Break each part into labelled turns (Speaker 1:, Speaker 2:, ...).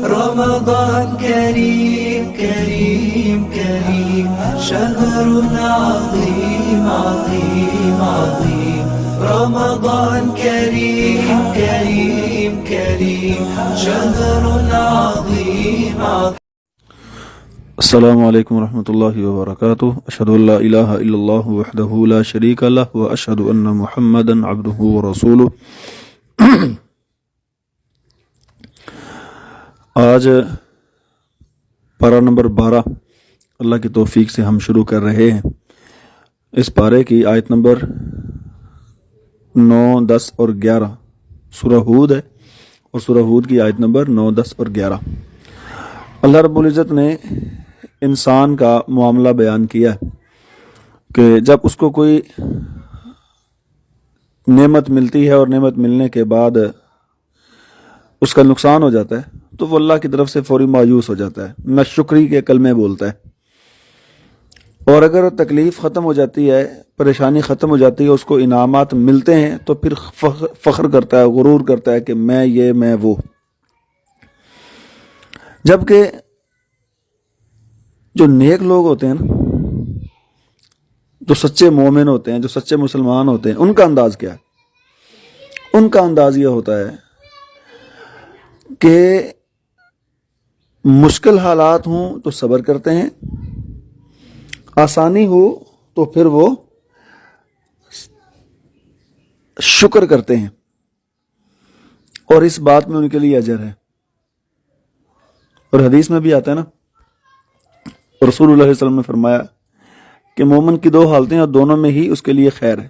Speaker 1: رمضان كريم كريم كريم شهر عظيم عظيم عظيم رمضان كريم كريم كريم شهر عظيم عظيم.
Speaker 2: السلام علیکم ورحمۃ اللہ وبرکاتہ. اشہد ان لا الہ الا اللہ وحدہ لا شریک لہ واشہد ان محمدا عبدہ ورسولہ. آج پارہ نمبر 12 اللہ کی توفیق سے ہم شروع کر رہے ہیں. اس پارے کی آیت نمبر 9, 10 اور 11 سورہ ہود ہے، اور سورہ ہود کی آیت نمبر 9, 10 اور 11. اللہ رب العزت نے انسان کا معاملہ بیان کیا کہ جب اس کو کوئی نعمت ملتی ہے اور نعمت ملنے کے بعد اس کا نقصان ہو جاتا ہے تو وہ اللہ کی طرف سے فوری مایوس ہو جاتا ہے، نہ شکری کے کلمے بولتا ہے. اور اگر تکلیف ختم ہو جاتی ہے، پریشانی ختم ہو جاتی ہے، اس کو انعامات ملتے ہیں تو پھر فخر کرتا ہے، غرور کرتا ہے کہ میں یہ میں وہ. جبکہ جو نیک لوگ ہوتے ہیں نا، جو سچے مومن ہوتے ہیں، جو سچے مسلمان ہوتے ہیں، ان کا انداز کیا ہے؟ ان کا انداز یہ ہوتا ہے کہ مشکل حالات ہوں تو صبر کرتے ہیں، آسانی ہو تو پھر وہ شکر کرتے ہیں، اور اس بات میں ان کے لیے اجر ہے. اور حدیث میں بھی آتا ہے نا، رسول اللہ صلی اللہ علیہ وسلم نے فرمایا کہ مومن کی 2 حالتیں اور دونوں میں ہی اس کے لیے خیر ہے.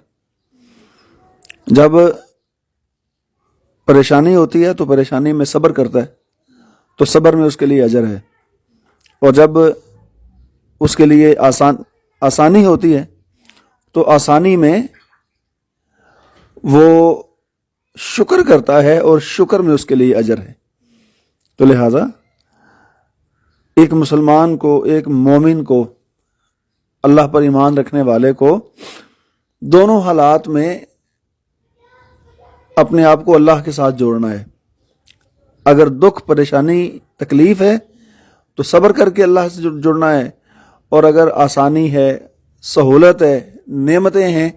Speaker 2: جب پریشانی ہوتی ہے تو پریشانی میں صبر کرتا ہے تو صبر میں اس کے لیے اجر ہے، اور جب اس کے لیے آسانی ہوتی ہے تو آسانی میں وہ شکر کرتا ہے اور شکر میں اس کے لیے اجر ہے. تو لہذا ایک مسلمان کو، ایک مومن کو، اللہ پر ایمان رکھنے والے کو دونوں حالات میں اپنے آپ کو اللہ کے ساتھ جوڑنا ہے. اگر دکھ، پریشانی، تکلیف ہے تو صبر کر کے اللہ سے جڑنا ہے، اور اگر آسانی ہے، سہولت ہے، نعمتیں ہیں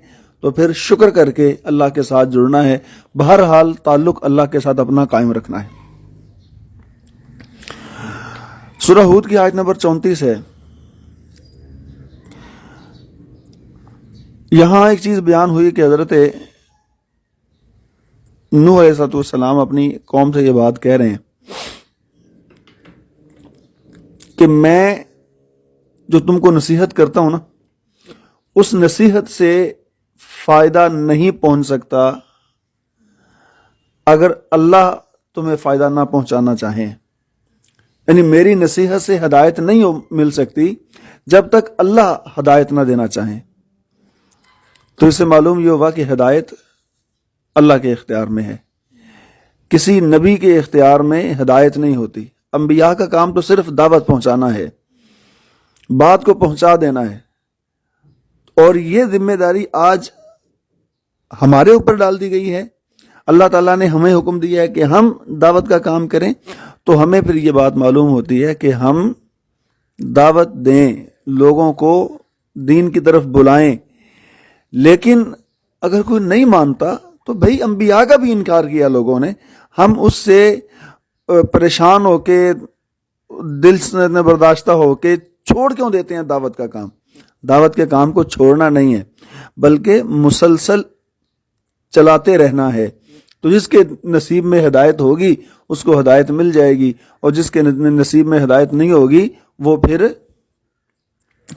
Speaker 2: تو پھر شکر کر کے اللہ کے ساتھ جڑنا ہے. بہرحال تعلق اللہ کے ساتھ اپنا قائم رکھنا ہے. سورہ ہود کی آیت نمبر 34 ہے. یہاں ایک چیز بیان ہوئی کہ حضرت نوح علیہ السلام اپنی قوم سے یہ بات کہہ رہے ہیں کہ میں جو تم کو نصیحت کرتا ہوں نا، اس نصیحت سے فائدہ نہیں پہنچ سکتا اگر اللہ تمہیں فائدہ نہ پہنچانا چاہیں. یعنی میری نصیحت سے ہدایت نہیں مل سکتی جب تک اللہ ہدایت نہ دینا چاہیں. تو اس سے معلوم یہ ہوا کہ ہدایت اللہ کے اختیار میں ہے، کسی نبی کے اختیار میں ہدایت نہیں ہوتی. انبیاء کا کام تو صرف دعوت پہنچانا ہے، بات کو پہنچا دینا ہے، اور یہ ذمہ داری آج ہمارے اوپر ڈال دی گئی ہے. اللہ تعالیٰ نے ہمیں حکم دیا ہے کہ ہم دعوت کا کام کریں، تو ہمیں پھر یہ بات معلوم ہوتی ہے کہ ہم دعوت دیں، لوگوں کو دین کی طرف بلائیں. لیکن اگر کوئی نہیں مانتا تو بھائی انبیاء کا بھی انکار کیا لوگوں نے، ہم اس سے پریشان ہو کے، دل سے برداشتہ ہو کے چھوڑ کیوں دیتے ہیں دعوت کا کام؟ دعوت کے کام کو چھوڑنا نہیں ہے بلکہ مسلسل چلاتے رہنا ہے. تو جس کے نصیب میں ہدایت ہوگی اس کو ہدایت مل جائے گی، اور جس کے نصیب میں ہدایت نہیں ہوگی وہ پھر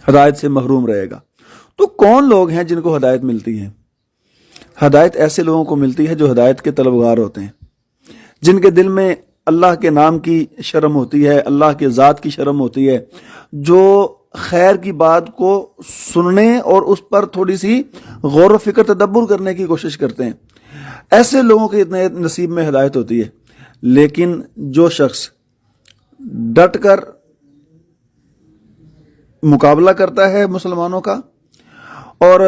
Speaker 2: ہدایت سے محروم رہے گا. تو کون لوگ ہیں جن کو ہدایت ملتی ہے؟ ہدایت ایسے لوگوں کو ملتی ہے جو ہدایت کے طلبگار ہوتے ہیں، جن کے دل میں اللہ کے نام کی شرم ہوتی ہے، اللہ کے ذات کی شرم ہوتی ہے، جو خیر کی بات کو سننے اور اس پر تھوڑی سی غور و فکر، تدبر کرنے کی کوشش کرتے ہیں. ایسے لوگوں کے اتنے نصیب میں ہدایت ہوتی ہے. لیکن جو شخص ڈٹ کر مقابلہ کرتا ہے مسلمانوں کا اور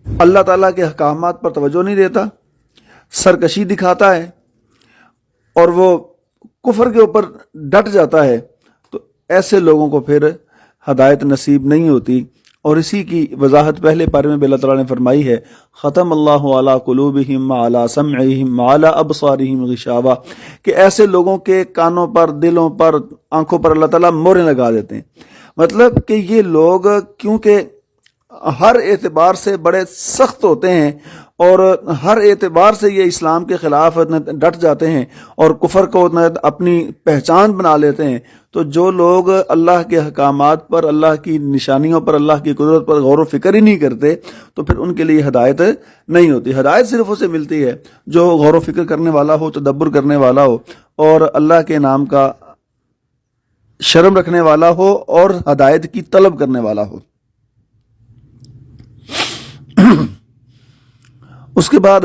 Speaker 2: اللہ تعالیٰ کے احکامات پر توجہ نہیں دیتا، سرکشی دکھاتا ہے، اور وہ کفر کے اوپر ڈٹ جاتا ہے تو ایسے لوگوں کو پھر ہدایت نصیب نہیں ہوتی. اور اسی کی وضاحت پہلے پارے میں اللہ تعالیٰ نے فرمائی ہے ختم اللہ علی قلوبہم وعلی سمعہم وعلی ابصارہم غشاوہ کہ ایسے لوگوں کے کانوں پر، دلوں پر، آنکھوں پر اللہ تعالیٰ موریں لگا دیتے ہیں. مطلب کہ یہ لوگ کیونکہ ہر اعتبار سے بڑے سخت ہوتے ہیں اور ہر اعتبار سے یہ اسلام کے خلاف ڈٹ جاتے ہیں اور کفر کو اپنی پہچان بنا لیتے ہیں، تو جو لوگ اللہ کے احکامات پر، اللہ کی نشانیوں پر، اللہ کی قدرت پر غور و فکر ہی نہیں کرتے تو پھر ان کے لیے ہدایت نہیں ہوتی. ہدایت صرف اسے ملتی ہے جو غور و فکر کرنے والا ہو، تدبر کرنے والا ہو اور اللہ کے نام کا شرم رکھنے والا ہو اور ہدایت کی طلب کرنے والا ہو. اس کے بعد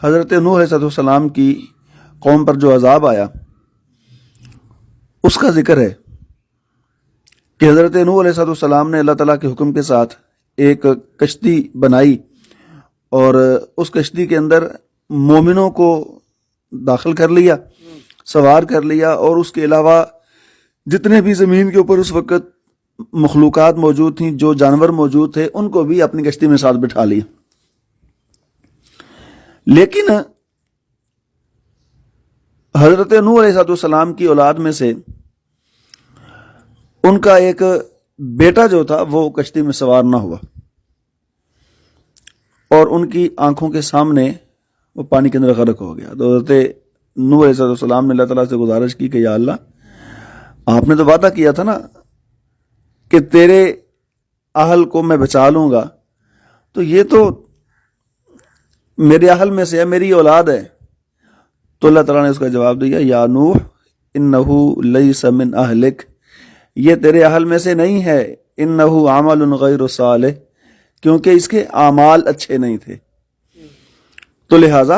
Speaker 2: حضرت نوح علیہ السلام کی قوم پر جو عذاب آیا اس کا ذکر ہے کہ حضرت نوح علیہ السلام نے اللہ تعالیٰ کے حکم کے ساتھ ایک کشتی بنائی اور اس کشتی کے اندر مومنوں کو داخل کر لیا، سوار کر لیا، اور اس کے علاوہ جتنے بھی زمین کے اوپر اس وقت مخلوقات موجود تھیں، جو جانور موجود تھے، ان کو بھی اپنی کشتی میں ساتھ بٹھا لیا. لیکن حضرت نوح علیہ السلام کی اولاد میں سے ان کا ایک بیٹا جو تھا وہ کشتی میں سوار نہ ہوا اور ان کی آنکھوں کے سامنے وہ پانی کے اندر غرق ہو گیا. تو حضرت نوح علیہ السلام نے اللہ تعالیٰ سے گزارش کی کہ یا اللہ، آپ نے تو وعدہ کیا تھا نا کہ تیرے اہل کو میں بچا لوں گا، تو یہ تو میرے اہل میں سے ہے، میری اولاد ہے. تو اللہ تعالیٰ نے اس کا جواب دیا یا نوح انہ لیس من اہلک، یہ تیرے اہل میں سے نہیں ہے، انہ عمل غیر صالح، کیونکہ اس کے اعمال اچھے نہیں تھے. تو لہٰذا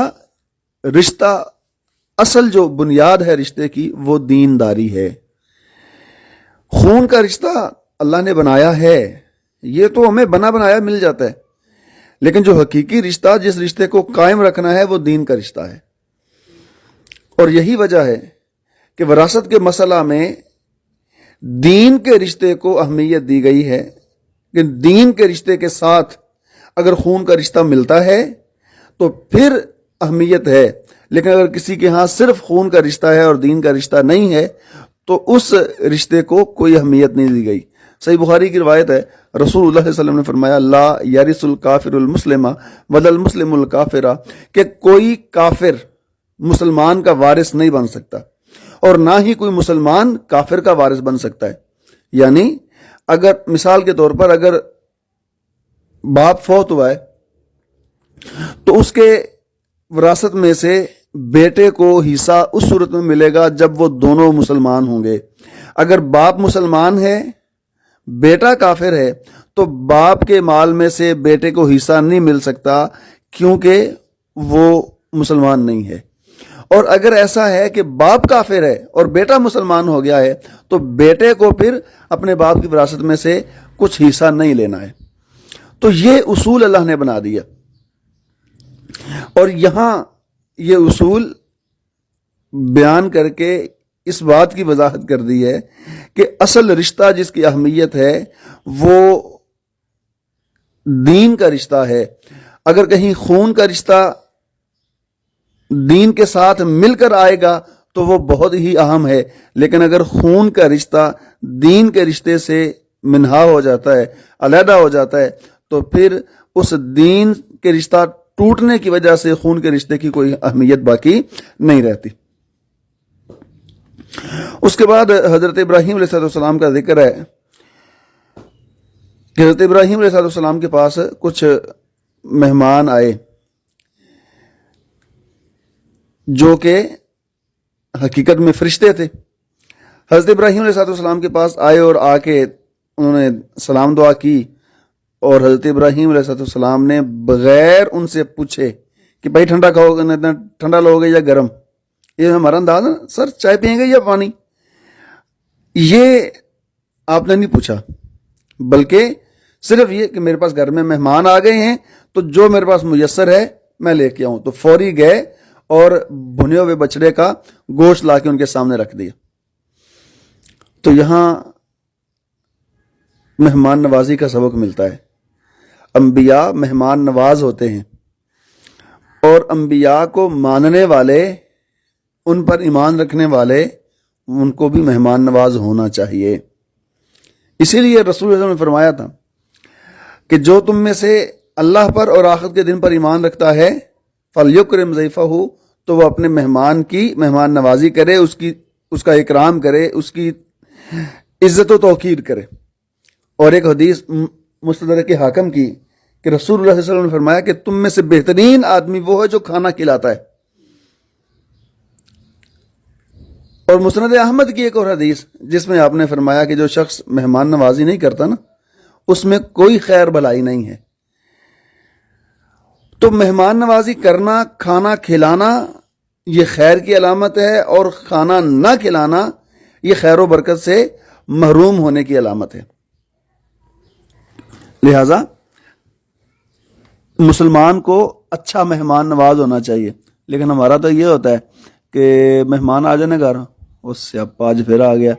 Speaker 2: رشتہ، اصل جو بنیاد ہے رشتے کی وہ دینداری ہے. خون کا رشتہ اللہ نے بنایا ہے، یہ تو ہمیں بنا بنایا مل جاتا ہے، لیکن جو حقیقی رشتہ، جس رشتے کو قائم رکھنا ہے، وہ دین کا رشتہ ہے. اور یہی وجہ ہے کہ وراثت کے مسئلہ میں دین کے رشتے کو اہمیت دی گئی ہے کہ دین کے رشتے کے ساتھ اگر خون کا رشتہ ملتا ہے تو پھر اہمیت ہے، لیکن اگر کسی کے ہاں صرف خون کا رشتہ ہے اور دین کا رشتہ نہیں ہے تو اس رشتے کو کوئی اہمیت نہیں دی گئی. صحیح بخاری کی روایت ہے، رسول اللہ صلی اللہ علیہ وسلم نے فرمایا لا یرث الکافر المسلم ولا المسلم الکافر، کہ کوئی کافر مسلمان کا وارث نہیں بن سکتا اور نہ ہی کوئی مسلمان کافر کا وارث بن سکتا ہے. یعنی اگر مثال کے طور پر اگر باپ فوت ہوا ہے تو اس کے وراثت میں سے بیٹے کو حصہ اس صورت میں ملے گا جب وہ دونوں مسلمان ہوں گے. اگر باپ مسلمان ہے، بیٹا کافر ہے، تو باپ کے مال میں سے بیٹے کو حصہ نہیں مل سکتا کیونکہ وہ مسلمان نہیں ہے. اور اگر ایسا ہے کہ باپ کافر ہے اور بیٹا مسلمان ہو گیا ہے تو بیٹے کو پھر اپنے باپ کی وراثت میں سے کچھ حصہ نہیں لینا ہے. تو یہ اصول اللہ نے بنا دیا، اور یہاں یہ اصول بیان کر کے اس بات کی وضاحت کر دی ہے کہ اصل رشتہ جس کی اہمیت ہے وہ دین کا رشتہ ہے. اگر کہیں خون کا رشتہ دین کے ساتھ مل کر آئے گا تو وہ بہت ہی اہم ہے، لیکن اگر خون کا رشتہ دین کے رشتے سے منہا ہو جاتا ہے، علیحدہ ہو جاتا ہے، تو پھر اس دین کے رشتہ ٹوٹنے کی وجہ سے خون کے رشتے کی کوئی اہمیت باقی نہیں رہتی. اس کے بعد حضرت ابراہیم علیہ السلام کا ذکر ہے کہ حضرت ابراہیم علیہ السلام کے پاس کچھ مہمان آئے جو کہ حقیقت میں فرشتے تھے. حضرت ابراہیم علیہ السلام کے پاس آئے اور آ کے انہوں نے سلام دعا کی، اور حضرت ابراہیم علیہ السلام نے بغیر ان سے پوچھے کہ بھائی ٹھنڈا کھاؤ گے، ٹھنڈا لو گے یا گرم، یہ ہمارا انداز ہے، سر چائے پئیں گے یا پانی، یہ آپ نے نہیں پوچھا، بلکہ صرف یہ کہ میرے پاس گھر میں مہمان آ گئے ہیں تو جو میرے پاس میسر ہے میں لے کے آؤں. تو فوری گئے اور بھنے ہوئے بچڑے کا گوشت لا کے ان کے سامنے رکھ دیا. تو یہاں مہمان نوازی کا سبق ملتا ہے. انبیاء مہمان نواز ہوتے ہیں، اور انبیاء کو ماننے والے، ان پر ایمان رکھنے والے، ان کو بھی مہمان نواز ہونا چاہیے. اسی لیے رسول اللہ علیہ وسلم نے فرمایا تھا کہ جو تم میں سے اللہ پر اور آخرت کے دن پر ایمان رکھتا ہے فَلْيُكْرِمْ ضَيْفَهُ، تو وہ اپنے مہمان کی مہمان نوازی کرے، اس کا اکرام کرے، اس کی عزت و توقیر کرے. اور ایک حدیث مستدرک حاکم کی کہ رسول اللہ صلی اللہ علیہ وسلم نے فرمایا کہ تم میں سے بہترین آدمی وہ ہے جو کھانا کھلاتا ہے. اور مسند احمد کی ایک اور حدیث جس میں آپ نے فرمایا کہ جو شخص مہمان نوازی نہیں کرتا نا، اس میں کوئی خیر بھلائی نہیں ہے. تو مہمان نوازی کرنا، کھانا کھلانا یہ خیر کی علامت ہے، اور کھانا نہ کھلانا یہ خیر و برکت سے محروم ہونے کی علامت ہے. لہذا مسلمان کو اچھا مہمان نواز ہونا چاہیے. لیکن ہمارا تو یہ ہوتا ہے کہ مہمان آ جانے گھر، اس سے اب آج پھر آ گیا،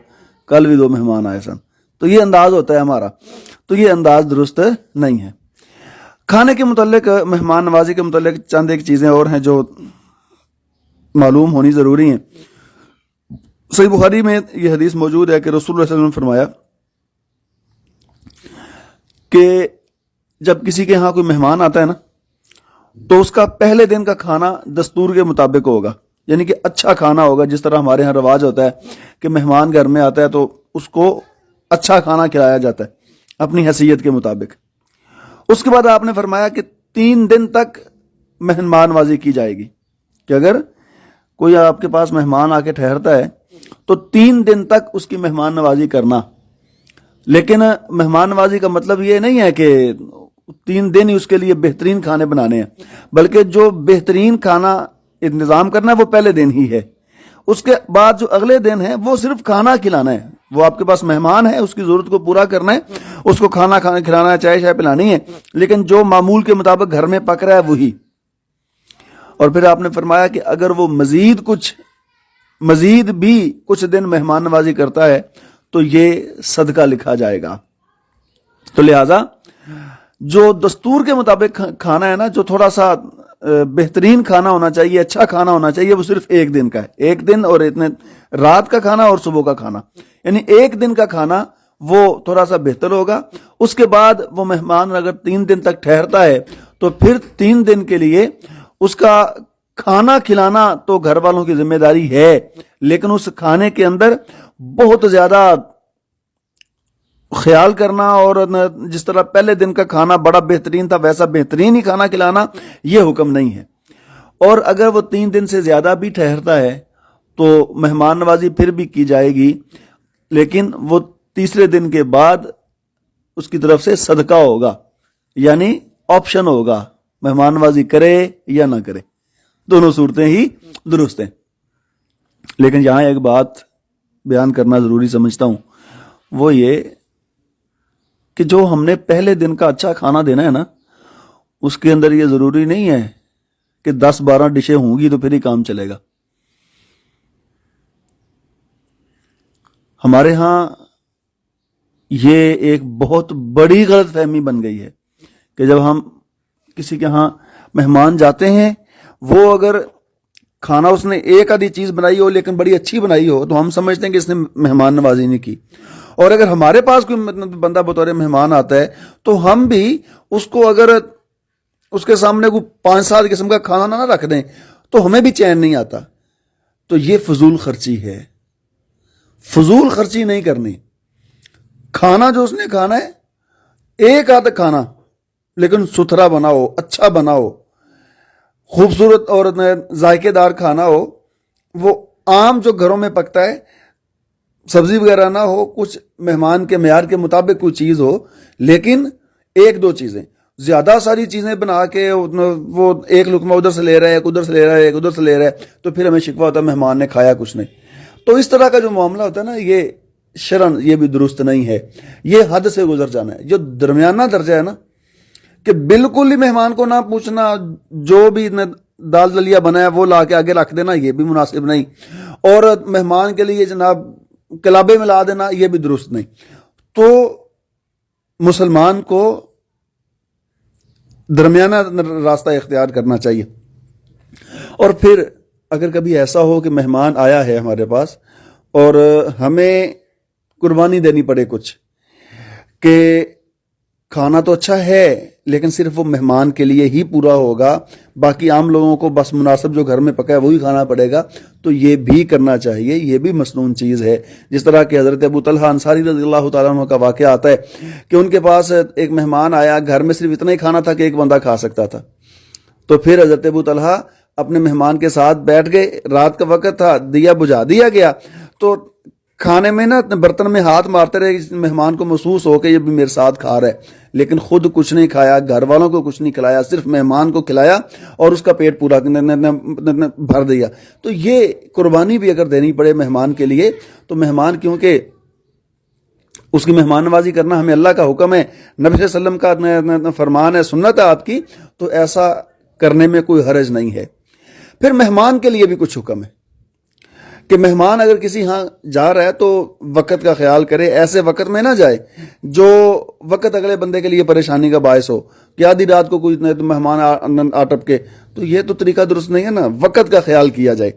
Speaker 2: کل بھی 2 مہمان آئے سن، تو یہ انداز ہوتا ہے ہمارا. تو یہ انداز درست نہیں ہے. کھانے کے متعلق، مہمان نوازی کے متعلق چند ایک چیزیں اور ہیں جو معلوم ہونی ضروری ہیں. صحیح بخاری میں یہ حدیث موجود ہے کہ رسول اللہ صلی اللہ علیہ وسلم نے فرمایا کہ جب کسی کے ہاں کوئی مہمان آتا ہے نا، تو اس کا پہلے دن کا کھانا دستور کے مطابق ہوگا، یعنی کہ اچھا کھانا ہوگا. جس طرح ہمارے ہاں رواج ہوتا ہے کہ مہمان گھر میں آتا ہے تو اس کو اچھا کھانا کھلایا جاتا ہے اپنی حیثیت کے مطابق. اس کے بعد آپ نے فرمایا کہ 3 دن تک مہمان نوازی کی جائے گی، کہ اگر کوئی آپ کے پاس مہمان آ کے ٹھہرتا ہے تو 3 دن تک اس کی مہمان نوازی کرنا. لیکن مہمان نوازی کا مطلب یہ نہیں ہے کہ 3 دن ہی اس کے لیے بہترین کھانے بنانے ہیں، بلکہ جو بہترین کھانا انتظام کرنا ہے وہ پہلے دن ہی ہے. اس کے بعد جو اگلے دن ہے وہ صرف کھانا کھلانا ہے. وہ آپ کے پاس مہمان ہے، اس کی ضرورت کو پورا کرنا ہے، اس کو کھانا کھلانا ہے، چائے شائے پلانی ہے، لیکن جو معمول کے مطابق گھر میں پک رہا ہے وہی. اور پھر آپ نے فرمایا کہ اگر وہ مزید بھی کچھ دن مہمان نوازی کرتا ہے تو یہ صدقہ لکھا جائے گا. تو لہذا جو دستور کے مطابق کھانا ہے نا، جو تھوڑا سا بہترین کھانا ہونا چاہیے، اچھا کھانا ہونا چاہیے، وہ صرف 1 دن کا ہے. 1 دن اور اتنے رات کا کھانا اور صبح کا کھانا، یعنی 1 دن کا کھانا وہ تھوڑا سا بہتر ہوگا. اس کے بعد وہ مہمان اگر 3 دن تک ٹھہرتا ہے تو پھر 3 دن کے لیے اس کا کھانا کھلانا تو گھر والوں کی ذمہ داری ہے، لیکن اس کھانے کے اندر بہت زیادہ خیال کرنا اور جس طرح پہلے دن کا کھانا بڑا بہترین تھا ویسا بہترین ہی کھانا کھلانا یہ حکم نہیں ہے. اور اگر وہ 3 دن سے زیادہ بھی ٹھہرتا ہے تو مہمان نوازی پھر بھی کی جائے گی، لیکن وہ تیسرے دن کے بعد اس کی طرف سے صدقہ ہوگا، یعنی آپشن ہوگا، مہمان نوازی کرے یا نہ کرے، دونوں صورتیں ہی درست ہیں. لیکن یہاں ایک بات بیان کرنا ضروری سمجھتا ہوں، وہ یہ کہ جو ہم نے پہلے دن کا اچھا کھانا دینا ہے نا، اس کے اندر یہ ضروری نہیں ہے کہ 10-12 ڈشیں ہوں گی تو پھر ہی کام چلے گا. ہمارے ہاں یہ ایک بہت بڑی غلط فہمی بن گئی ہے کہ جب ہم کسی کے ہاں مہمان جاتے ہیں، وہ اگر کھانا اس نے ایک آدھی چیز بنائی ہو لیکن بڑی اچھی بنائی ہو تو ہم سمجھتے ہیں کہ اس نے مہمان نوازی نہیں کی. اور اگر ہمارے پاس کوئی بندہ بطور مہمان آتا ہے تو ہم بھی اس کو اگر اس کے سامنے کوئی 5-7 قسم کا کھانا نہ رکھ دیں تو ہمیں بھی چین نہیں آتا. تو یہ فضول خرچی ہے. فضول خرچی نہیں کرنی. کھانا جو اس نے کھانا ہے، ایک آدھ کھانا لیکن ستھرا بناؤ، اچھا بناؤ، خوبصورت اور ذائقے دار کھانا ہو. وہ عام جو گھروں میں پکتا ہے، سبزی وغیرہ نہ ہو، کچھ مہمان کے معیار کے مطابق کوئی چیز ہو، لیکن 1-2 چیزیں. زیادہ ساری چیزیں بنا کے وہ ایک لقمہ ادھر سے لے رہا ہے، ایک ادھر سے لے رہا ہے، ایک ادھر سے لے رہا ہے، تو پھر ہمیں شکوہ ہوتا ہے مہمان نے کھایا کچھ نہیں. تو اس طرح کا جو معاملہ ہوتا ہے نا، یہ شرعن یہ بھی درست نہیں ہے. یہ حد سے گزر جانا ہے. جو درمیانہ درجہ ہے نا، کہ بالکل ہی مہمان کو نہ پوچھنا، جو بھی دال دلیا بنا ہے وہ لا کے آگے رکھ دینا یہ بھی مناسب نہیں، اور مہمان کے لیے جناب کلابے میں لا دینا یہ بھی درست نہیں۔ تو مسلمان کو درمیانہ راستہ اختیار کرنا چاہیے۔ اور پھر اگر کبھی ایسا ہو کہ مہمان آیا ہے ہمارے پاس اور ہمیں قربانی دینی پڑے کچھ کہ کھانا تو اچھا ہے لیکن صرف وہ مہمان کے لیے ہی پورا ہوگا، باقی عام لوگوں کو بس مناسب جو گھر میں پکا ہے وہی کھانا پڑے گا، تو یہ بھی کرنا چاہیے، یہ بھی مسنون چیز ہے۔ جس طرح کہ حضرت ابو طلحہ انصاری رضی اللہ تعالیٰ عنہ کا واقعہ آتا ہے کہ ان کے پاس ایک مہمان آیا، گھر میں صرف اتنا ہی کھانا تھا کہ ایک بندہ کھا سکتا تھا، تو پھر حضرت ابو طلحہ اپنے مہمان کے ساتھ بیٹھ گئے، رات کا وقت تھا، دیا بجھا دیا گیا، تو کھانے میں نا برتن میں ہاتھ مارتے رہے، مہمان کو محسوس ہو کہ یہ بھی میرے ساتھ کھا رہا ہے، لیکن خود کچھ نہیں کھایا، گھر والوں کو کچھ نہیں کھلایا، صرف مہمان کو کھلایا اور اس کا پیٹ پورا بھر دیا۔ تو یہ قربانی بھی اگر دینی پڑے مہمان کے لیے تو مہمان، کیونکہ اس کی مہمان نوازی کرنا ہمیں اللہ کا حکم ہے، نبی صلی اللہ علیہ وسلم کا فرمان ہے، سنت ہے آپ کی، تو ایسا کرنے میں کوئی حرج نہیں ہے۔ پھر مہمان کے لیے بھی کچھ حکم ہے کہ مہمان اگر کسی ہاں جا رہا ہے تو وقت کا خیال کرے، ایسے وقت میں نہ جائے جو وقت اگلے بندے کے لیے پریشانی کا باعث ہو کہ آدھی رات کو کوئی مہمان آ ٹپکے، تو یہ تو طریقہ درست نہیں ہے نا، وقت کا خیال کیا جائے۔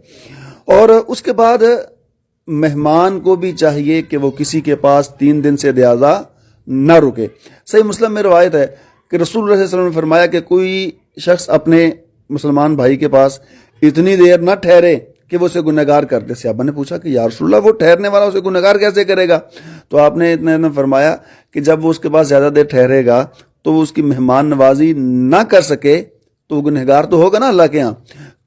Speaker 2: اور اس کے بعد مہمان کو بھی چاہیے کہ وہ کسی کے پاس 3 دن سے زیادہ نہ رکے۔ صحیح مسلم میں روایت ہے کہ رسول اللہ صلی اللہ علیہ وسلم نے فرمایا کہ کوئی شخص اپنے مسلمان بھائی کے پاس اتنی دیر نہ ٹھہرے کہ وہ اسے گنہگار کر دے۔ صحابہ نے پوچھا کہ یا رسول اللہ وہ ٹھہرنے والا اسے گنہگار کیسے کرے گا؟ تو آپ نے اتنا فرمایا کہ جب وہ اس کے پاس زیادہ دیر ٹھہرے گا تو وہ اس کی مہمان نوازی نہ کر سکے تو وہ گنہگار تو ہوگا نا اللہ کے ہاں،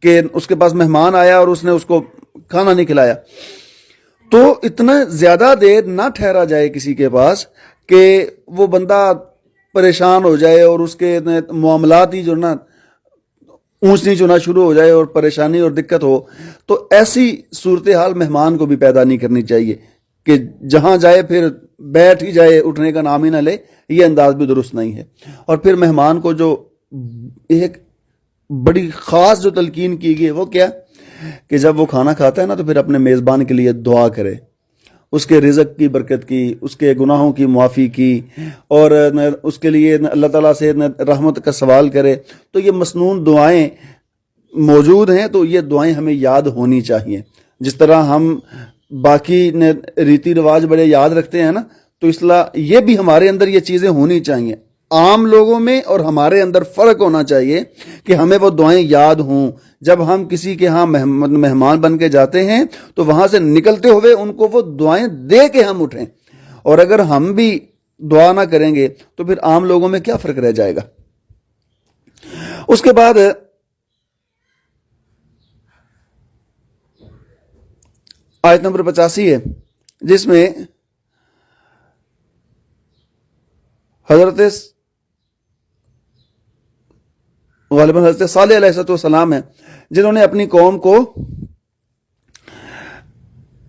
Speaker 2: کہ اس کے پاس مہمان آیا اور اس نے اس کو کھانا نہیں کھلایا۔ تو اتنا زیادہ دیر نہ ٹھہرا جائے کسی کے پاس کہ وہ بندہ پریشان ہو جائے اور اس کے معاملات ہی جو نا اونچ نیچ ہونا شروع ہو جائے اور پریشانی اور دقت ہو، تو ایسی صورتحال مہمان کو بھی پیدا نہیں کرنی چاہیے کہ جہاں جائے پھر بیٹھ ہی جائے، اٹھنے کا نام ہی نہ لے، یہ انداز بھی درست نہیں ہے۔ اور پھر مہمان کو جو ایک بڑی خاص جو تلقین کی گئی وہ کیا کہ جب وہ کھانا کھاتا ہے نا تو پھر اپنے میزبان کے لیے دعا کرے، اس کے رزق کی برکت کی، اس کے گناہوں کی معافی کی، اور اس کے لیے اللہ تعالیٰ سے رحمت کا سوال کرے۔ تو یہ مسنون دعائیں موجود ہیں، تو یہ دعائیں ہمیں یاد ہونی چاہیے۔ جس طرح ہم باقی ریتی رواج بڑے یاد رکھتے ہیں نا، تو اصلاح یہ بھی ہمارے اندر یہ چیزیں ہونی چاہیے۔ عام لوگوں میں اور ہمارے اندر فرق ہونا چاہیے کہ ہمیں وہ دعائیں یاد ہوں۔ جب ہم کسی کے ہاں مہمان بن کے جاتے ہیں تو وہاں سے نکلتے ہوئے ان کو وہ دعائیں دے کے ہم اٹھیں، اور اگر ہم بھی دعا نہ کریں گے تو پھر عام لوگوں میں کیا فرق رہ جائے گا۔ اس کے بعد آیت نمبر 85 ہے، جس میں غالباً حضرت صالح علیہ السلام ہیں، جنہوں نے اپنی قوم کو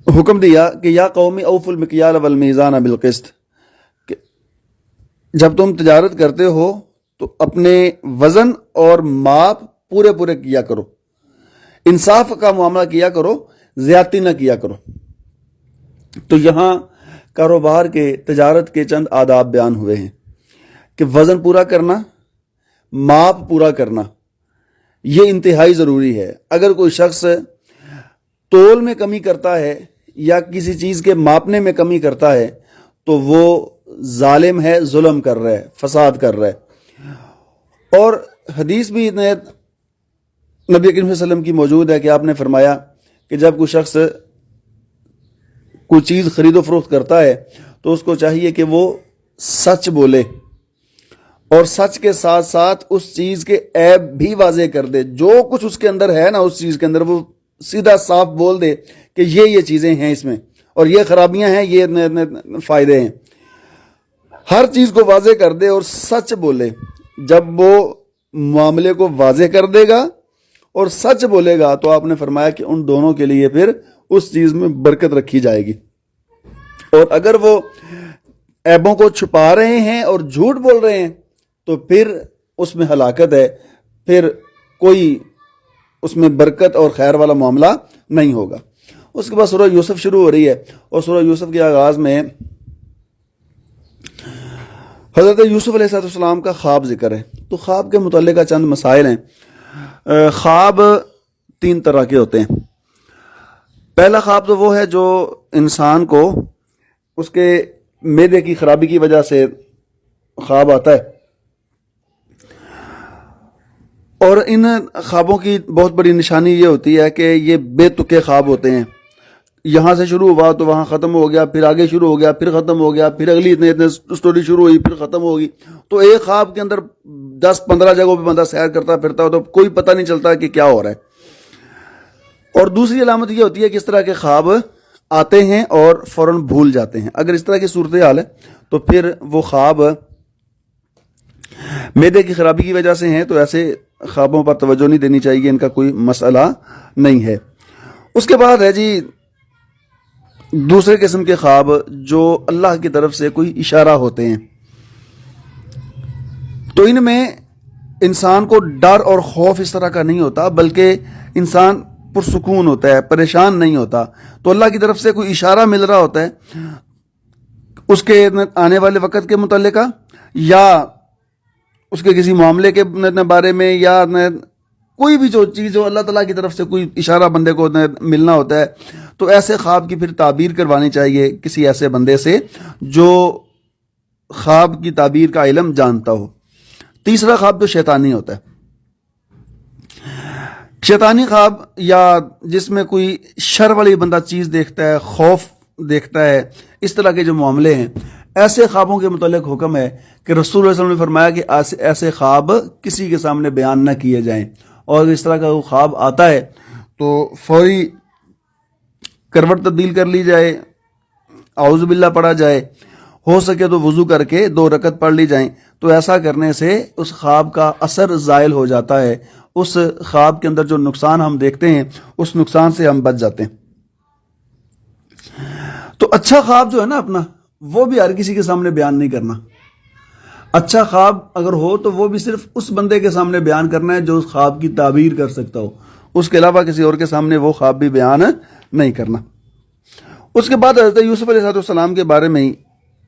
Speaker 2: حکم دیا کہ یا قومی اوفوا المکیال والمیزان بالقسط، کہ جب تم تجارت کرتے ہو تو اپنے وزن اور ماپ پورے پورے کیا کرو، انصاف کا معاملہ کیا کرو، زیادتی نہ کیا کرو۔ تو یہاں کاروبار کے، تجارت کے چند آداب بیان ہوئے ہیں کہ وزن پورا کرنا، ماپ پورا کرنا، یہ انتہائی ضروری ہے۔ اگر کوئی شخص تول میں کمی کرتا ہے یا کسی چیز کے ماپنے میں کمی کرتا ہے تو وہ ظالم ہے، ظلم کر رہا ہے، فساد کر رہا ہے۔ اور حدیث بھی نبی کریم صلی اللہ علیہ وسلم کی موجود ہے کہ آپ نے فرمایا کہ جب کوئی شخص کوئی چیز خرید و فروخت کرتا ہے تو اس کو چاہیے کہ وہ سچ بولے، اور سچ کے ساتھ ساتھ اس چیز کے عیب بھی واضح کر دے۔ جو کچھ اس کے اندر ہے نا، اس چیز کے اندر وہ سیدھا صاف بول دے کہ یہ چیزیں ہیں اس میں، اور یہ خرابیاں ہیں، یہ فائدے ہیں، ہر چیز کو واضح کر دے اور سچ بولے۔ جب وہ معاملے کو واضح کر دے گا اور سچ بولے گا تو آپ نے فرمایا کہ ان دونوں کے لیے پھر اس چیز میں برکت رکھی جائے گی۔ اور اگر وہ عیبوں کو چھپا رہے ہیں اور جھوٹ بول رہے ہیں تو پھر اس میں ہلاکت ہے، پھر کوئی اس میں برکت اور خیر والا معاملہ نہیں ہوگا۔ اس کے بعد سورہ یوسف شروع ہو رہی ہے، اور سورہ یوسف کے آغاز میں حضرت یوسف علیہ السلام کا خواب ذکر ہے۔ تو خواب کے متعلقہ چند مسائل ہیں۔ خواب 3 طرح کے ہوتے ہیں۔ پہلا خواب تو وہ ہے جو انسان کو اس کے معدے کی خرابی کی وجہ سے خواب آتا ہے، اور ان خوابوں کی بہت بڑی نشانی یہ ہوتی ہے کہ یہ بے تکے خواب ہوتے ہیں۔ یہاں سے شروع ہوا تو وہاں ختم ہو گیا، پھر آگے شروع ہو گیا، پھر ختم ہو گیا، پھر اگلی اتنے سٹوری شروع ہوئی، پھر ختم ہوگی۔ تو ایک خواب کے اندر 10-15 جگہوں پہ بندہ سیر کرتا پھرتا ہو تو کوئی پتہ نہیں چلتا کہ کیا ہو رہا ہے۔ اور دوسری علامت یہ ہوتی ہے کہ اس طرح کے خواب آتے ہیں اور فوراً بھول جاتے ہیں۔ اگر اس طرح کی صورتحال ہے تو پھر وہ خواب معدے کی خرابی کی وجہ سے ہیں، تو ایسے خوابوں پر توجہ نہیں دینی چاہیے، ان کا کوئی مسئلہ نہیں ہے۔ اس کے بعد ہے جی دوسرے قسم کے خواب جو اللہ کی طرف سے کوئی اشارہ ہوتے ہیں۔ تو ان میں انسان کو ڈر اور خوف اس طرح کا نہیں ہوتا، بلکہ انسان پرسکون ہوتا ہے، پریشان نہیں ہوتا۔ تو اللہ کی طرف سے کوئی اشارہ مل رہا ہوتا ہے اس کے آنے والے وقت کے متعلقہ، یا اس کے کسی معاملے کے بارے میں، یا کوئی بھی جو چیز جو اللہ تعالیٰ کی طرف سے کوئی اشارہ بندے کو ملنا ہوتا ہے، تو ایسے خواب کی پھر تعبیر کروانی چاہیے کسی ایسے بندے سے جو خواب کی تعبیر کا علم جانتا ہو۔ تیسرا خواب جو شیطانی ہوتا ہے، شیطانی خواب یا جس میں کوئی شر والی بندہ چیز دیکھتا ہے، خوف دیکھتا ہے، اس طرح کے جو معاملے ہیں، ایسے خوابوں کے متعلق حکم ہے کہ رسول اللہ علیہ وسلم نے فرمایا کہ ایسے خواب کسی کے سامنے بیان نہ کیے جائیں، اور اس طرح کا وہ خواب آتا ہے تو فوری کروٹ تبدیل کر لی جائے، اعوذ باللہ پڑھا جائے، ہو سکے تو وضو کر کے 2 رکعت پڑھ لی جائیں۔ تو ایسا کرنے سے اس خواب کا اثر زائل ہو جاتا ہے، اس خواب کے اندر جو نقصان ہم دیکھتے ہیں اس نقصان سے ہم بچ جاتے ہیں۔ تو اچھا خواب جو ہے نا اپنا، وہ بھی ہر کسی کے سامنے بیان نہیں کرنا۔ اچھا خواب اگر ہو تو وہ بھی صرف اس بندے کے سامنے بیان کرنا ہے جو اس خواب کی تعبیر کر سکتا ہو، اس کے علاوہ کسی اور کے سامنے وہ خواب بھی بیان نہیں کرنا۔ اس کے بعد حضرت یوسف علیہ السلام کے بارے میں ہی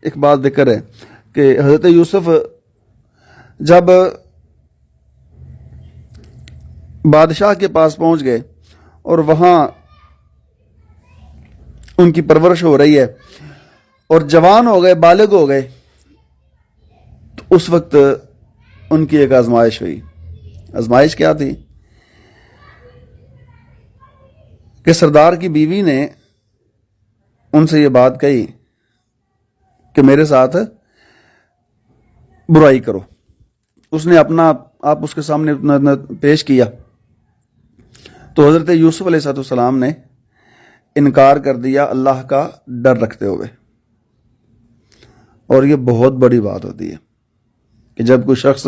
Speaker 2: ایک بات ذکر ہے کہ حضرت یوسف جب بادشاہ کے پاس پہنچ گئے اور وہاں ان کی پرورش ہو رہی ہے اور جوان ہو گئے، بالغ ہو گئے، تو اس وقت ان کی ایک آزمائش ہوئی۔ آزمائش کیا تھی کہ سردار کی بیوی نے ان سے یہ بات کہی کہ میرے ساتھ برائی کرو۔ اس نے اپنا آپ اس کے سامنے پیش کیا تو حضرت یوسف علیہ السلام نے انکار کر دیا اللہ کا ڈر رکھتے ہوئے۔ اور یہ بہت بڑی بات ہوتی ہے کہ جب کوئی شخص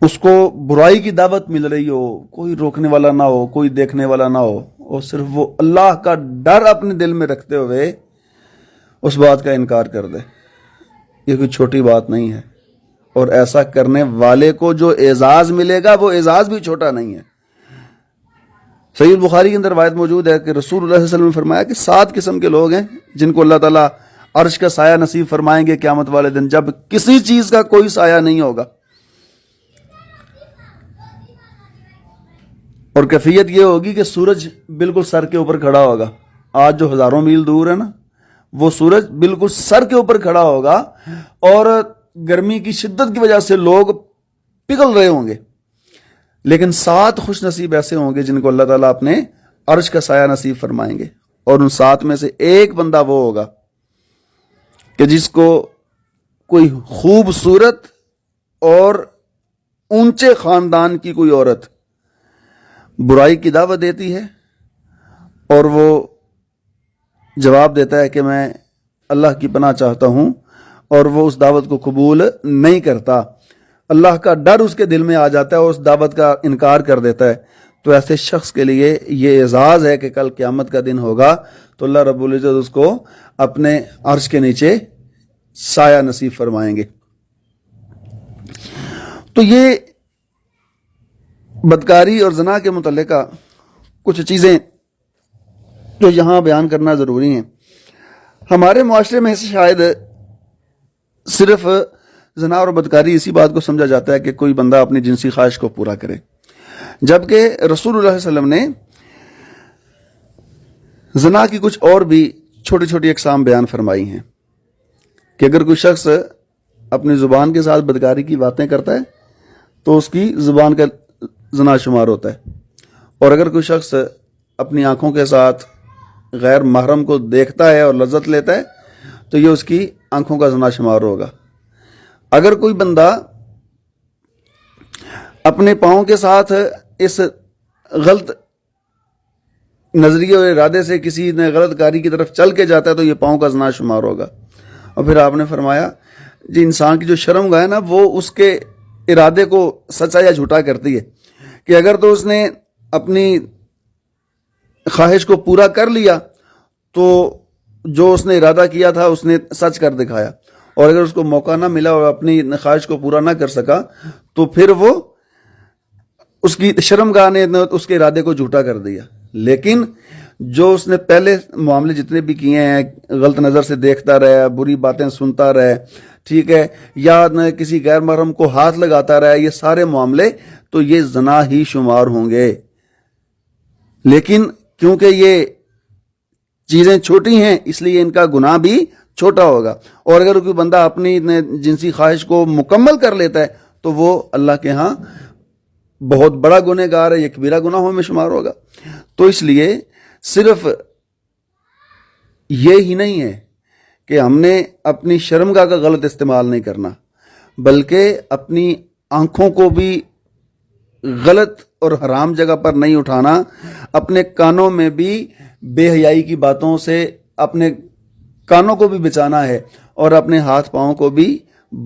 Speaker 2: اس کو برائی کی دعوت مل رہی ہو، کوئی روکنے والا نہ ہو، کوئی دیکھنے والا نہ ہو، اور صرف وہ اللہ کا ڈر اپنے دل میں رکھتے ہوئے اس بات کا انکار کر دے، یہ کوئی چھوٹی بات نہیں ہے۔ اور ایسا کرنے والے کو جو اعزاز ملے گا وہ اعزاز بھی چھوٹا نہیں ہے۔ صحیح بخاری کے اندر روایت موجود ہے کہ رسول اللہ صلی اللہ علیہ وسلم نے فرمایا کہ 7 قسم کے لوگ ہیں جن کو اللہ تعالیٰ عرش کا سایہ نصیب فرمائیں گے قیامت والے دن، جب کسی چیز کا کوئی سایہ نہیں ہوگا۔ اور کیفیت یہ ہوگی کہ سورج بالکل سر کے اوپر کھڑا ہوگا۔ آج جو ہزاروں میل دور ہے نا، وہ سورج بالکل سر کے اوپر کھڑا ہوگا، اور گرمی کی شدت کی وجہ سے لوگ پگھل رہے ہوں گے، لیکن 7 خوش نصیب ایسے ہوں گے جن کو اللہ تعالیٰ اپنے عرش کا سایہ نصیب فرمائیں گے۔ اور ان 7 میں سے ایک بندہ وہ ہوگا کہ جس کو کوئی خوبصورت اور اونچے خاندان کی کوئی عورت برائی کی دعوت دیتی ہے اور وہ جواب دیتا ہے کہ میں اللہ کی پناہ چاہتا ہوں، اور وہ اس دعوت کو قبول نہیں کرتا، اللہ کا ڈر اس کے دل میں آ جاتا ہے اور اس دعوت کا انکار کر دیتا ہے، تو ایسے شخص کے لیے یہ اعزاز ہے کہ کل قیامت کا دن ہوگا تو اللہ رب العزت اس کو اپنے عرش کے نیچے سایہ نصیب فرمائیں گے۔ تو یہ بدکاری اور زنا کے متعلقہ کچھ چیزیں جو یہاں بیان کرنا ضروری ہیں. ہمارے معاشرے میں سے شاید صرف زنا اور بدکاری اسی بات کو سمجھا جاتا ہے کہ کوئی بندہ اپنی جنسی خواہش کو پورا کرے، جبکہ رسول اللہ صلی اللہ علیہ وسلم نے زنا کی کچھ اور بھی چھوٹی چھوٹی اقسام بیان فرمائی ہیں کہ اگر کوئی شخص اپنی زبان کے ساتھ بدکاری کی باتیں کرتا ہے تو اس کی زبان کا زنا شمار ہوتا ہے، اور اگر کوئی شخص اپنی آنکھوں کے ساتھ غیر محرم کو دیکھتا ہے اور لذت لیتا ہے تو یہ اس کی آنکھوں کا زنا شمار ہوگا. اگر کوئی بندہ اپنے پاؤں کے ساتھ اس غلط نظریے اور ارادے سے کسی نے غلط کاری کی طرف چل کے جاتا ہے تو یہ پاؤں کا زنا شمار ہوگا. اور پھر آپ نے فرمایا جی انسان کی جو شرم گاہ ہے نا وہ اس کے ارادے کو سچا یا جھوٹا کرتی ہے کہ اگر تو اس نے اپنی خواہش کو پورا کر لیا تو جو اس نے ارادہ کیا تھا اس نے سچ کر دکھایا، اور اگر اس کو موقع نہ ملا اور اپنی خواہش کو پورا نہ کر سکا تو پھر وہ اس کی شرمگاہ نے اس کے ارادے کو جھوٹا کر دیا. لیکن جو اس نے پہلے معاملے جتنے بھی کیے ہیں، غلط نظر سے دیکھتا رہا، بری باتیں سنتا رہا، ٹھیک ہے، یا کسی غیر محرم کو ہاتھ لگاتا رہا، یہ سارے معاملے تو یہ زنا ہی شمار ہوں گے. لیکن کیونکہ یہ چیزیں چھوٹی ہیں اس لیے ان کا گناہ بھی چھوٹا ہوگا، اور اگر کوئی بندہ اپنی جنسی خواہش کو مکمل کر لیتا ہے تو وہ اللہ کے ہاں بہت بڑا گنہگار ہے، یہ کبیرہ گناہوں میں شمار ہوگا. تو اس لیے صرف یہ ہی نہیں ہے کہ ہم نے اپنی شرمگاہ کا غلط استعمال نہیں کرنا، بلکہ اپنی آنکھوں کو بھی غلط اور حرام جگہ پر نہیں اٹھانا، اپنے کانوں میں بھی بے حیائی کی باتوں سے اپنے کانوں کو بھی بچانا ہے، اور اپنے ہاتھ پاؤں کو بھی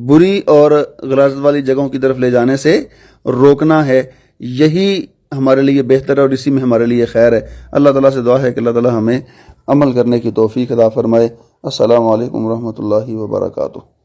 Speaker 2: بری اور غلاظت والی جگہوں کی طرف لے جانے سے روکنا ہے. یہی ہمارے لیے بہتر ہے اور اسی میں ہمارے لیے خیر ہے. اللہ تعالیٰ سے دعا ہے کہ اللہ تعالیٰ ہمیں عمل کرنے کی توفیق عطا فرمائے. السلام علیکم ورحمۃ اللہ وبرکاتہ.